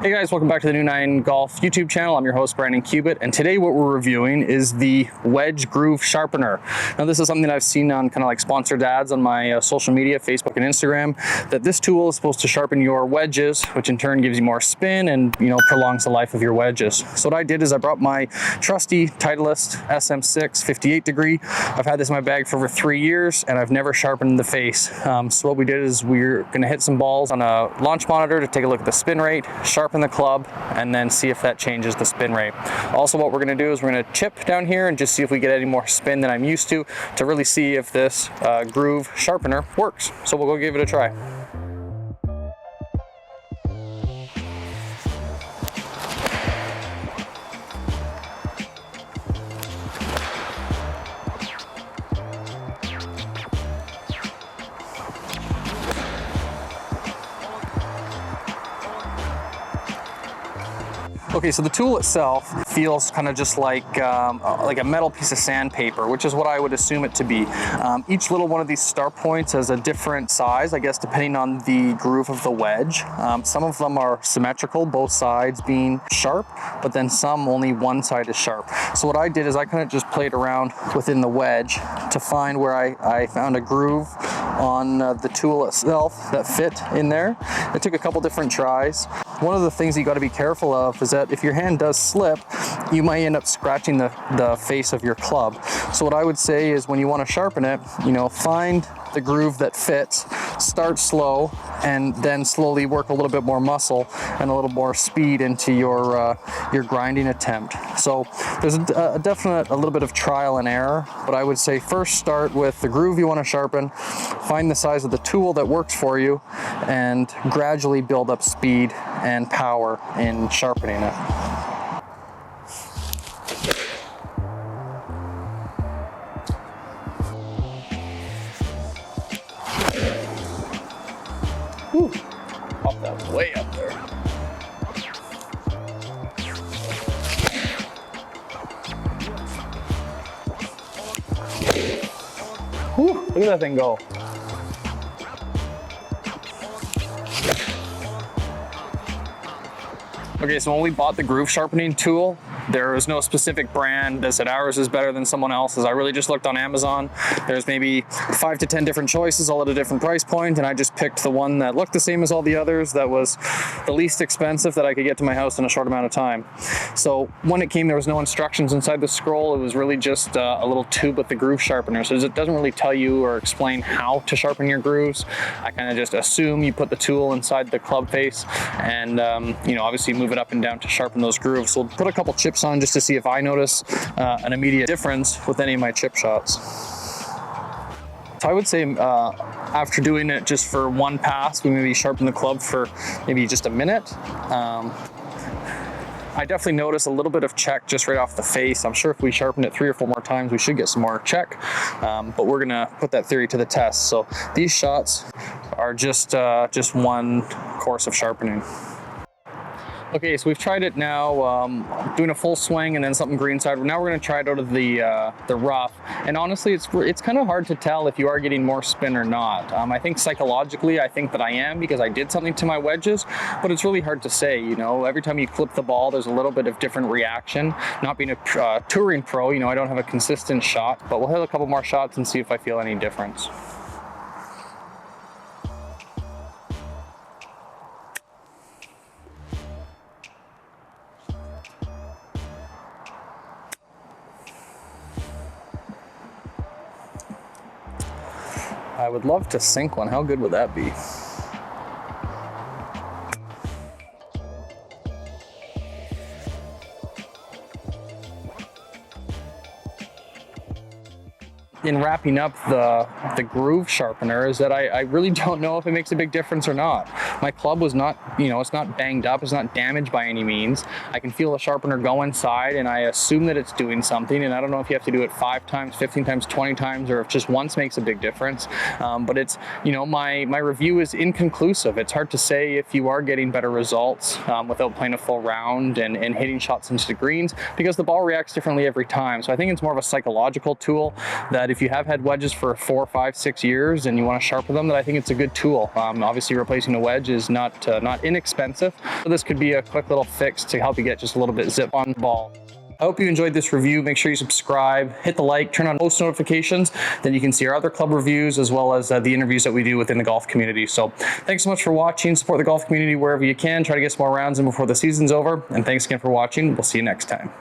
Hey guys, welcome back to the New 9 Golf YouTube channel. I'm your host, Brandon Cubitt, and today what we're reviewing is the Wedge Groove Sharpener. Now this is something that I've seen on kind of like sponsored ads on my social media, Facebook and Instagram, that this tool is supposed to sharpen your wedges, which in turn gives you more spin and, you know, prolongs the life of your wedges. So what I did is I brought my trusty Titleist SM6 58 degree. I've had this in my bag for over 3 years and I've never sharpened the face. So what we did is we're gonna hit some balls on a launch monitor to take a look at the spin rate, sharpen the club, and then see if that changes the spin rate. Also, what we're going to do is we're going to chip down here and just see if we get any more spin than I'm used to really see if this groove sharpener works. So we'll go give it a try. Okay, so the tool itself feels kind of just like a metal piece of sandpaper, which is what I would assume it to be. Each little one of these start points has a different size, I guess, depending on the groove of the wedge. Some of them are symmetrical, both sides being sharp, but then some only one side is sharp. So what I did is I kind of just played around within the wedge to find where I found a groove on the tool itself that fit in there. It took a couple different tries. One of the things you got to be careful of is that if your hand does slip, you might end up scratching the face of your club. So what I would say is when you want to sharpen it, you know, find the groove that fits, start slow, and then slowly work a little bit more muscle and a little more speed into your grinding attempt. So there's a little bit of trial and error, but I would say first start with the groove you want to sharpen, find the size of the tool that works for you, and gradually build up speed and power in sharpening it. Whew. Pop that way up there. Whew, look at that thing go. Okay, so when we bought the groove sharpening tool, there was no specific brand that said ours is better than someone else's. I really just looked on Amazon. There's maybe 5 to 10 different choices, all at a different price point, and I just picked the one that looked the same as all the others, that was the least expensive that I could get to my house in a short amount of time. So when it came, there was no instructions inside the scroll. It was really just a little tube with the groove sharpener. So it doesn't really tell you or explain how to sharpen your grooves. I kind of just assume you put the tool inside the club face and, you know, obviously move it up and down to sharpen those grooves. So we'll put a couple chips on just to see if I notice an immediate difference with any of my chip shots. So I would say after doing it just for one pass, we maybe sharpen the club for maybe just a minute. I definitely notice a little bit of check just right off the face. I'm sure if we sharpen it 3 or 4 more times, we should get some more check, but we're gonna put that theory to the test. So these shots are just one course of sharpening. Okay, so we've tried it now, doing a full swing and then something greenside. Now we're going to try it out of the rough. And honestly, it's kind of hard to tell if you are getting more spin or not. I think psychologically, I think that I am because I did something to my wedges, but it's really hard to say. You know, every time you clip the ball, there's a little bit of different reaction. Not being a touring pro, you know, I don't have a consistent shot, but we'll hit a couple more shots and see if I feel any difference. I would love to sink one. How good would that be? In wrapping up the groove sharpener is that I really don't know if it makes a big difference or not. My club was not, you know, it's not banged up, it's not damaged by any means. I can feel the sharpener go inside and I assume that it's doing something, and I don't know if you have to do it 5 times, 15 times, 20 times, or if just once makes a big difference. But it's, you know, my review is inconclusive. It's hard to say if you are getting better results without playing a full round and hitting shots into the greens, because the ball reacts differently every time. So I think it's more of a psychological tool that if you have had wedges for 4, 5, 6 years and you want to sharpen them, that I think it's a good tool. Obviously replacing a wedge is not inexpensive. So this could be a quick little fix to help you get just a little bit zip on the ball. I hope you enjoyed this review. Make sure you subscribe, hit the like, turn on post notifications. Then you can see our other club reviews as well as the interviews that we do within the golf community. So thanks so much for watching. Support the golf community wherever you can. Try to get some more rounds in before the season's over. And thanks again for watching. We'll see you next time.